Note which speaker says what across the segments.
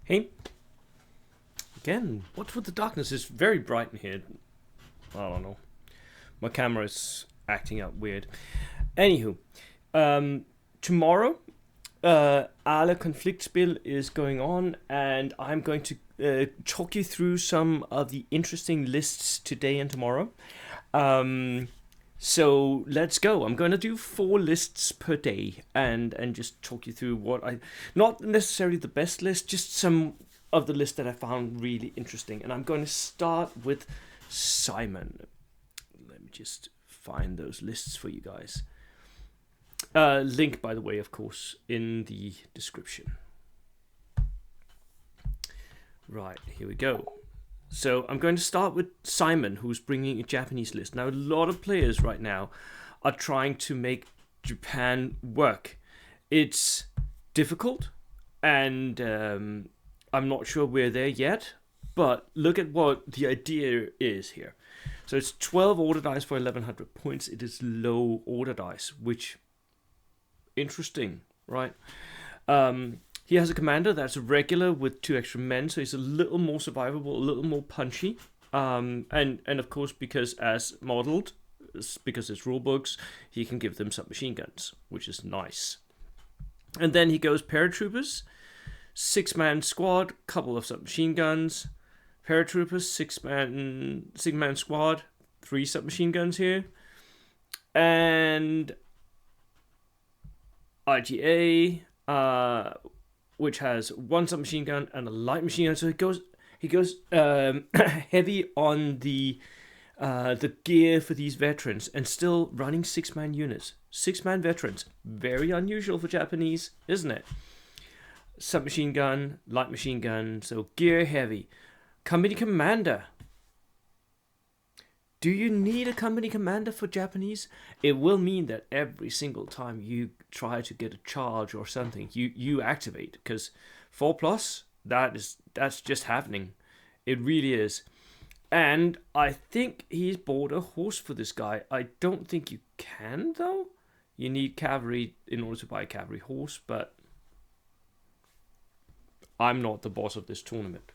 Speaker 1: Hey, again, what's with the darkness? It's very bright in here. I don't know. My camera is acting up weird. Anywho, tomorrow, Alle Konfliktspil is going on, and I'm going to talk you through some of the interesting lists today and tomorrow. So let's go. I'm going to do 4 lists per day and just talk you through not necessarily the best list, just some of the lists that I found really interesting. And I'm going to start with Simon. Let me just find those lists for you guys. Link, by the way, of course, in the description. Right, here we go. So I'm going to start with Simon, who's bringing a Japanese list. Now, a lot of players right now are trying to make Japan work. It's difficult, and I'm not sure we're there yet, but look at what the idea is here. So it's 12 order dice for 1100 points. It is low order dice, which, interesting, right? He has a commander that's a regular with 2 extra men, so he's a little more survivable, a little more punchy. And of course, because as modeled, because it's rule books, he can give them submachine guns, which is nice. And then he goes paratroopers, 6-man squad, couple of submachine guns, paratroopers, 6-man squad, 3 submachine guns here, and IGA, which has 1 submachine gun and a light machine gun. So he goes heavy on the gear for these veterans, and still running 6-man units. 6-man veterans, very unusual for Japanese, isn't it? Submachine gun, light machine gun, so gear heavy. Company commander. Do you need a company commander for Japanese? It will mean that every single time you try to get a charge or something, you activate, because 4+, that's just happening. It really is. And I think he's bought a horse for this guy. I don't think you can, though. You need cavalry in order to buy a cavalry horse, but I'm not the boss of this tournament.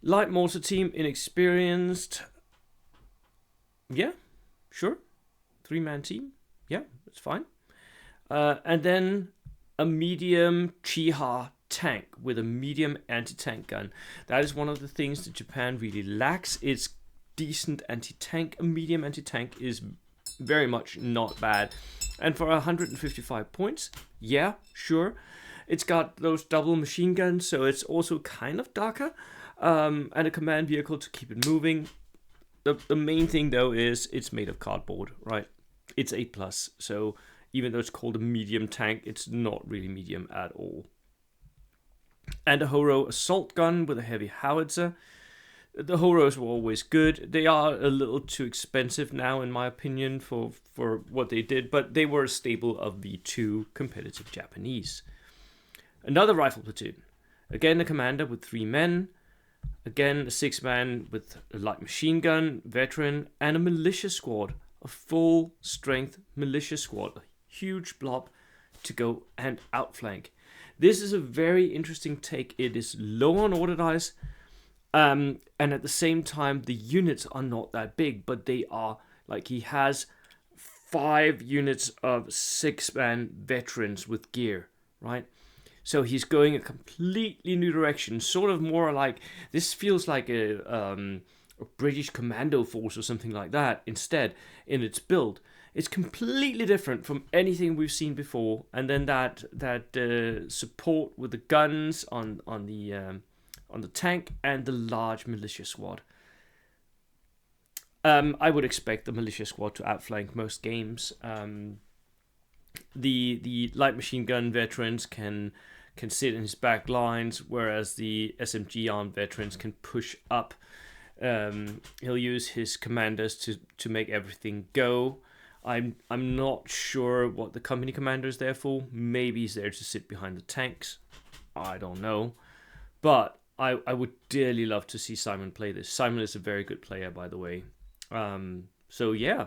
Speaker 1: Light mortar team, inexperienced. Yeah, sure. 3-man team. Yeah, that's fine. And then a medium Chiha tank with a medium anti-tank gun. That is one of the things that Japan really lacks. It's decent anti-tank. A medium anti-tank is very much not bad. And for 155 points, yeah, sure. It's got those double machine guns, so it's also kind of darker. And a command vehicle to keep it moving. The main thing, though, is it's made of cardboard, right? It's 8+, so even though it's called a medium tank, it's not really medium at all. And a Horo assault gun with a heavy howitzer. The Horos were always good. They are a little too expensive now, in my opinion, for what they did, but they were a staple of V2 competitive Japanese. Another rifle platoon. Again, a commander with 3 men. Again, a 6-man with a light machine gun, veteran, and a militia squad. A full-strength militia squad. A huge blob to go and outflank. This is a very interesting take. It is low on order dice, and at the same time, the units are not that big, but they are, like, he has 5 units of 6-man veterans with gear, right? So he's going a completely new direction, sort of more like, this feels like a British commando force or something like that instead in its build. It's completely different from anything we've seen before. And then that support with the guns on the tank and the large militia squad. I would expect the militia squad to outflank most games. The light machine gun veterans can sit in his back lines, whereas the SMG armed veterans can push up. He'll use his commanders to make everything go. I'm not sure what the company commander is there for. Maybe he's there to sit behind the tanks. I don't know. But I would dearly love to see Simon play this. Simon is a very good player, by the way. So yeah,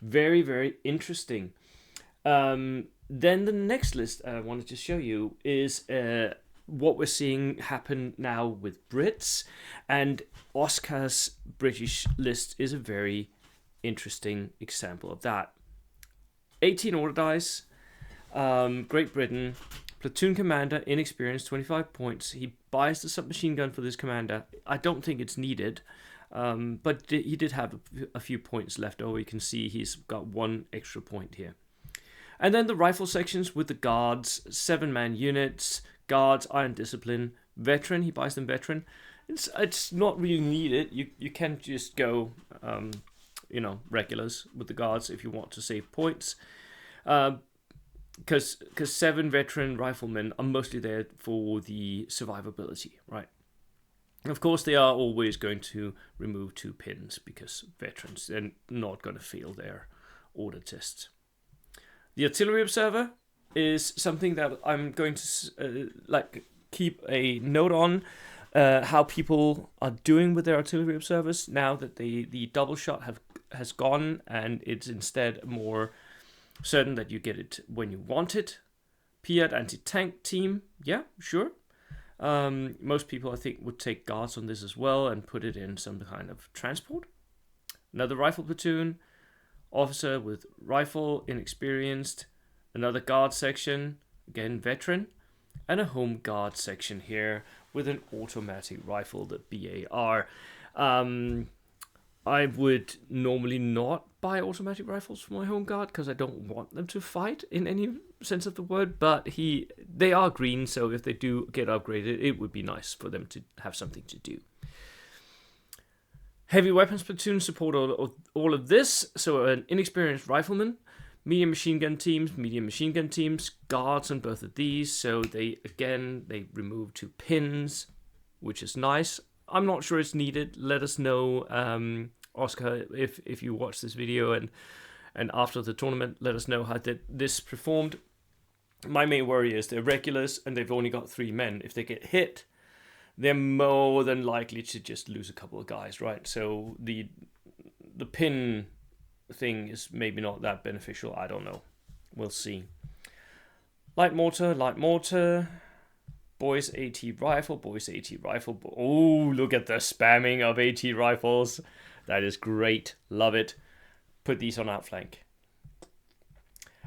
Speaker 1: very, very interesting. Then the next list I wanted to show you is what we're seeing happen now with Brits, and Oscar's British list is a very interesting example of that. 18 order dice, Great Britain, platoon commander, inexperienced, 25 points. He buys the submachine gun for this commander. I don't think it's needed, but he did have a few points left over. You can see he's got 1 extra point here. And then the rifle sections with the guards, 7-man units, guards, iron discipline, veteran. He buys them veteran. It's not really needed. You can just go, regulars with the guards if you want to save points. Because 7 veteran riflemen are mostly there for the survivability, right? Of course, they are always going to remove 2 pins because veterans, they're not going to fail their order tests. The artillery observer is something that I'm going to keep a note on how people are doing with their artillery observers now that the double shot has gone and it's instead more certain that you get it when you want it. Piat anti-tank team, yeah, sure. Most people, I think, would take guards on this as well and put it in some kind of transport. Another rifle platoon, officer with rifle, inexperienced. Another guard section, again veteran. And a home guard section here with an automatic rifle, the BAR. I would normally not buy automatic rifles for my home guard because I don't want them to fight in any sense of the word, but they are green, so if they do get upgraded, it would be nice for them to have something to do. Heavy weapons platoon support all of this, so an inexperienced rifleman, medium machine gun teams, guards on both of these, so they remove 2 pins, which is nice. I'm not sure it's needed. Let us know, Oscar, if you watch this video and after the tournament, let us know how this performed. My main worry is they're regulars and they've only got 3 men. If they get hit, they're more than likely to just lose a couple of guys, right? So the pin thing is maybe not that beneficial. I don't know. We'll see. Light mortar. Boys AT rifle. Oh, look at the spamming of AT rifles. That is great. Love it. Put these on outflank.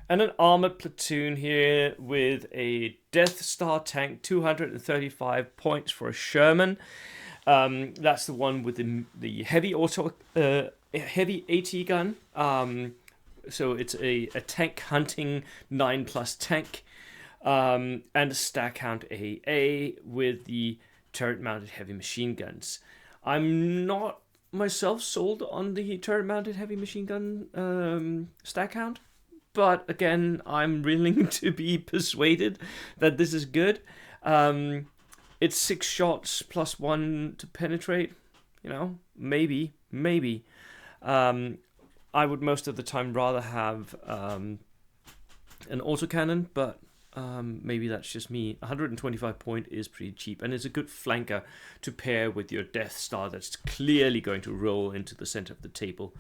Speaker 1: And an armored platoon here with a Death Star tank, 235 points for a Sherman. That's the one with the heavy heavy AT gun. So it's a tank hunting 9+ tank. And a stack count AA with the turret-mounted heavy machine guns. I'm not myself sold on the turret-mounted heavy machine gun stack count, but again, I'm willing to be persuaded that this is good. It's 6 shots plus 1 to penetrate. Maybe. I would most of the time rather have an autocannon, but maybe that's just me. 125 point is pretty cheap, and it's a good flanker to pair with your Death Star that's clearly going to roll into the center of the table.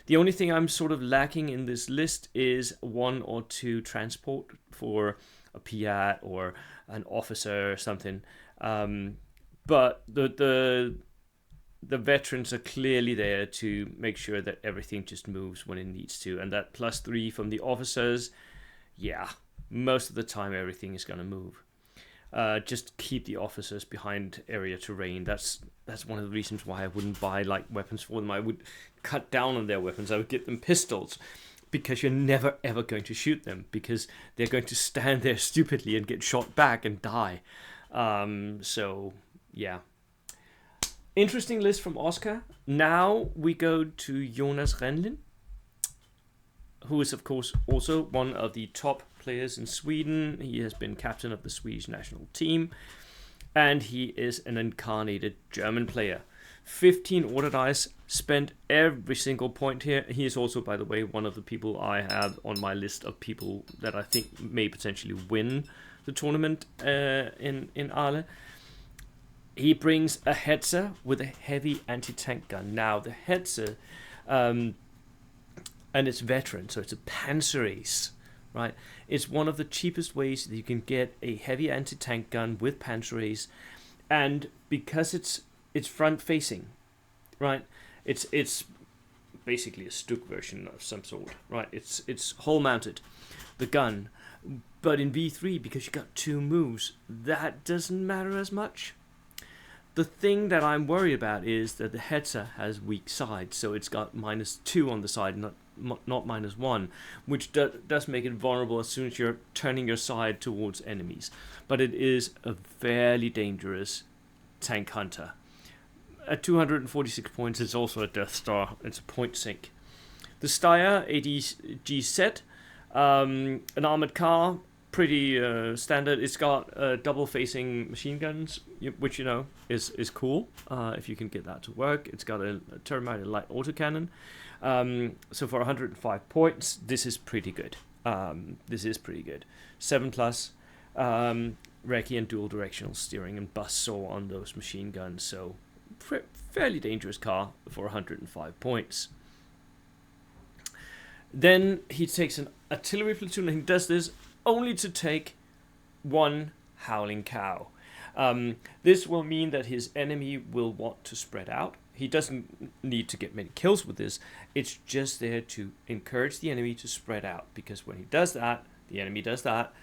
Speaker 1: The only thing I'm sort of lacking in this list is 1 or 2 transport for a Piat or an officer or something. But the veterans are clearly there to make sure that everything just moves when it needs to, and that +3 from the officers, yeah. Most of the time, everything is going to move. Just keep the officers behind area terrain. That's one of the reasons why I wouldn't buy weapons for them. I would cut down on their weapons. I would get them pistols, because you're never ever going to shoot them, because they're going to stand there stupidly and get shot back and die. So yeah, interesting list from Oscar. Now we go to Jonas Renlin, who is of course also one of the top players in Sweden. He has been captain of the Swedish national team, and he is an incarnated German player. 15 order dice, spent every single point here. He is also, by the way, one of the people I have on my list of people that I think may potentially win the tournament in Arle. He brings a Hetzer with a heavy anti-tank gun. Now the Hetzer, and it's veteran, so it's a Panzer Ace right? It's one of the cheapest ways that you can get a heavy anti-tank gun with Panzer, and because it's front facing, right? It's basically a Stuck version of some sort, right? It's hull mounted, the gun, but in V3, because you got 2 moves, that doesn't matter as much. The thing that I'm worried about is that the Hetzer has weak sides, so it's got -2 on the side, not -1, which does make it vulnerable as soon as you're turning your side towards enemies. But it is a fairly dangerous tank hunter. At 246 points, it's also a Death Star. It's a point sink. The Steyr ADGZ, an armored car, pretty standard. It's got double-facing machine guns, which is cool if you can get that to work. It's got a turret-mounted light autocannon. So for 105 points, this is pretty good. 7+, recce and dual directional steering and bus saw on those machine guns. So fairly dangerous car for 105 points. Then he takes an artillery platoon, and he does this only to take 1 howling cow. This will mean that his enemy will want to spread out. He doesn't need to get many kills with this. It's just there to encourage the enemy to spread out, because when he does that, the enemy does that,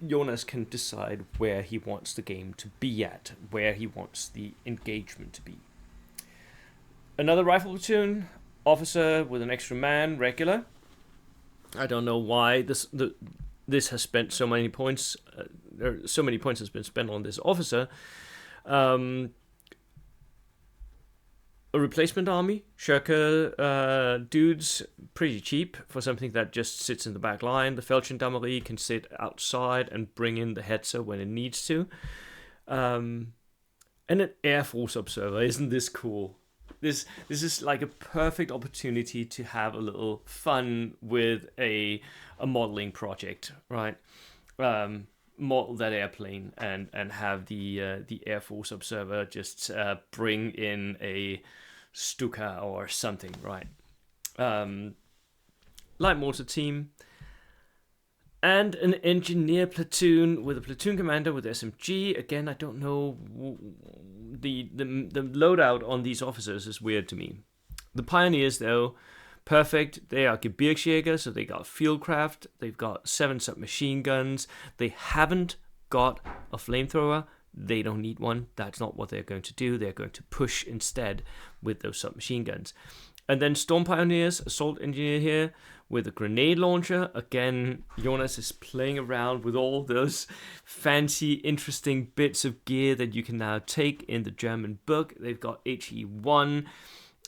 Speaker 1: Jonas can decide where he wants the game to be at, where he wants the engagement to be. Another rifle platoon, officer with an extra man, regular. I don't know why this has spent so many points. So many points has been spent on this officer. A replacement army, Shirker dudes, pretty cheap for something that just sits in the back line. The Feldgendarmerie can sit outside and bring in the Hetzer when it needs to. And an Air Force observer, isn't this cool? This is like a perfect opportunity to have a little fun with a modeling project, right? Model that airplane and have the Air Force observer just bring in a Stuka or something, right? Light mortar team. And an engineer platoon with a platoon commander with SMG. Again, I don't know, the loadout on these officers is weird to me. The pioneers, though, perfect. They are Gebirgsjäger, so they got fieldcraft. They've got 7 submachine guns. They haven't got a flamethrower. They don't need one. That's not what they're going to do. They're going to push instead with those submachine guns. And then Storm Pioneers, assault engineer here with a grenade launcher. Again, Jonas is playing around with all those fancy, interesting bits of gear that you can now take in the German book. They've got HE1,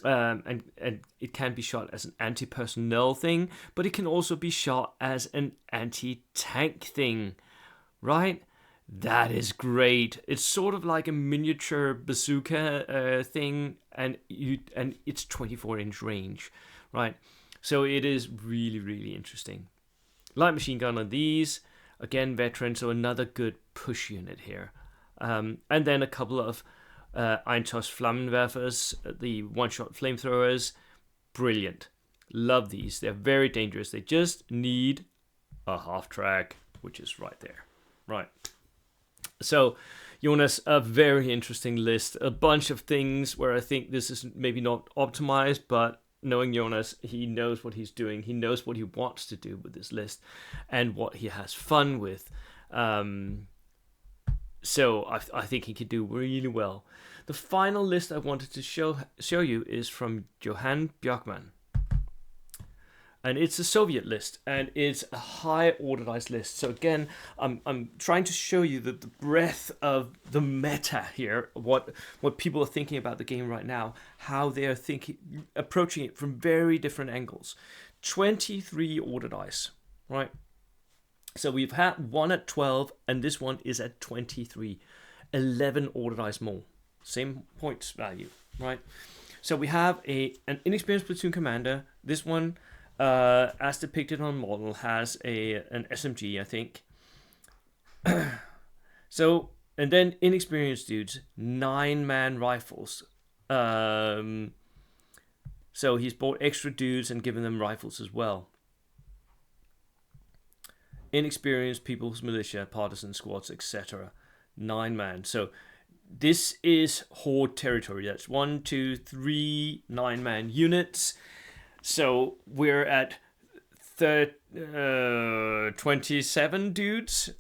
Speaker 1: and it can be shot as an anti-personnel thing, but it can also be shot as an anti-tank thing, right? That is great. It's sort of like a miniature bazooka thing, and it's 24-inch range, right? So it is really, really interesting. Light machine gun on these, again veteran, so another good push unit here. And then a couple of Eintos Flammenwerfers, the one-shot flamethrowers, brilliant. Love these. They're very dangerous. They just need a half track, which is right there, right? So, Jonas, a very interesting list. A bunch of things where I think this is maybe not optimized, but knowing Jonas, he knows what he's doing. He knows what he wants to do with this list and what he has fun with. So I think he could do really well. The final list I wanted to show you is from Johan Björkman. And it's a Soviet list, and it's a high orderized list. So again, I'm trying to show you the breadth of the meta here, what people are thinking about the game right now, how they are approaching it from very different angles. 23 order dice, right? So we've had one at 12, and this one is at 23. 11 order dice more, same points value, right? So we have an inexperienced platoon commander. This one, as depicted on model, has an SMG, I think. So, and then inexperienced dudes, 9-man rifles. So he's bought extra dudes and given them rifles as well. inexperienced people's militia, partisan squads, etc. 9 man. So this is Horde territory. That's 1, 2, 3 9-man units. So we're at 27 dudes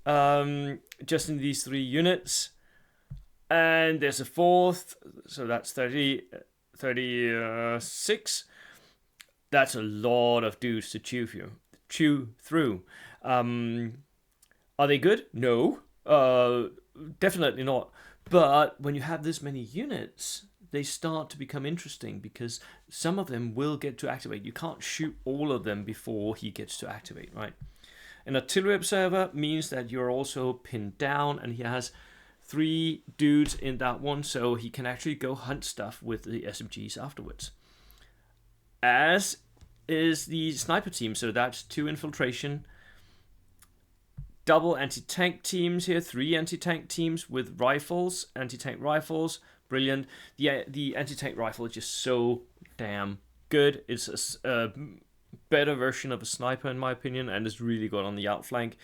Speaker 1: just in these 3 units. And there's a 4th, so that's 36. That's a lot of dudes to chew through. Are they good? No, definitely not. But when you have this many units, they start to become interesting because some of them will get to activate. You can't shoot all of them before he gets to activate, right? An artillery observer means that you're also pinned down, and he has 3 dudes in that one, so he can actually go hunt stuff with the SMGs afterwards. As is the sniper team, so that's 2 infiltration, double anti-tank teams here, 3 anti-tank teams with rifles, anti-tank rifles, brilliant. The anti-tank rifle is just so damn good. It's a better version of a sniper in my opinion, and it's really good on the outflank.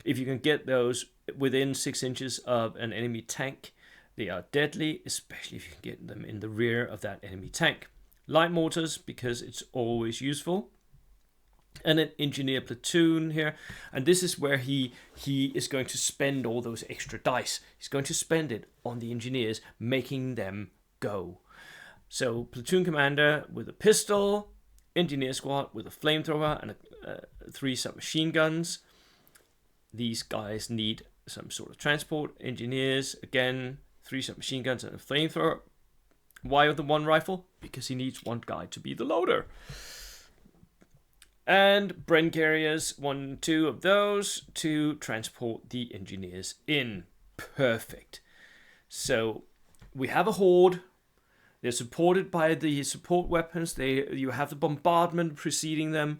Speaker 1: If you can get those within 6 inches of an enemy tank, they are deadly, especially if you can get them in the rear of that enemy tank. Light mortars, because it's always useful. And an engineer platoon here, and this is where he is going to spend all those extra dice. He's going to spend it on the engineers, making them go. So platoon commander with a pistol, engineer squad with a flamethrower and 3 submachine guns. These guys need some sort of transport. Engineers, again, 3 submachine guns and a flamethrower. Why the 1 rifle? Because he needs 1 guy to be the loader. And Bren carriers, 1, 2 of those to transport the engineers in. Perfect. So we have a horde. They're supported by the support weapons. You have the bombardment preceding them.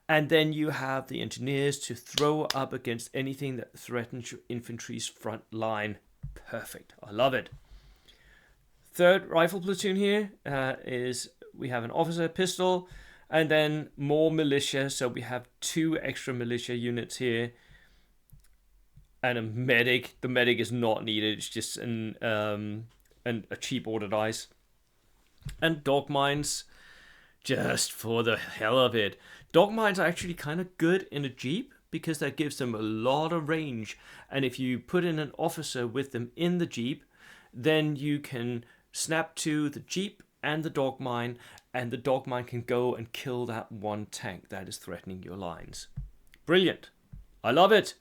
Speaker 1: And then you have the engineers to throw up against anything that threatens your infantry's front line. Perfect. I love it. 3rd rifle platoon here is we have an officer pistol. And then more militia, so we have 2 extra militia units here. And a medic. The medic is not needed, it's just a cheap order dice. And dog mines, just for the hell of it. Dog mines are actually kind of good in a jeep, because that gives them a lot of range. And if you put in an officer with them in the jeep, then you can snap to the jeep and the dog mine, and the dog mine can go and kill that 1 tank that is threatening your lines. Brilliant. I love it.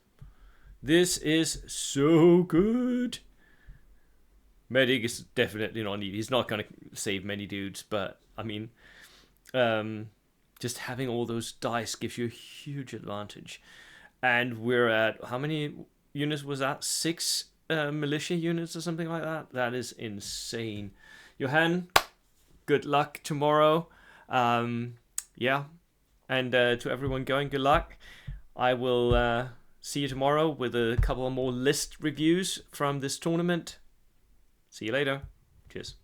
Speaker 1: This is so good. Medic is definitely not needed. He's not going to save many dudes, but I mean, just having all those dice gives you a huge advantage. And we're at, how many units was that? 6 militia units or something like that? That is insane. Johan, good luck tomorrow. Yeah. And to everyone going, good luck. I will see you tomorrow with a couple more list reviews from this tournament. See you later. Cheers.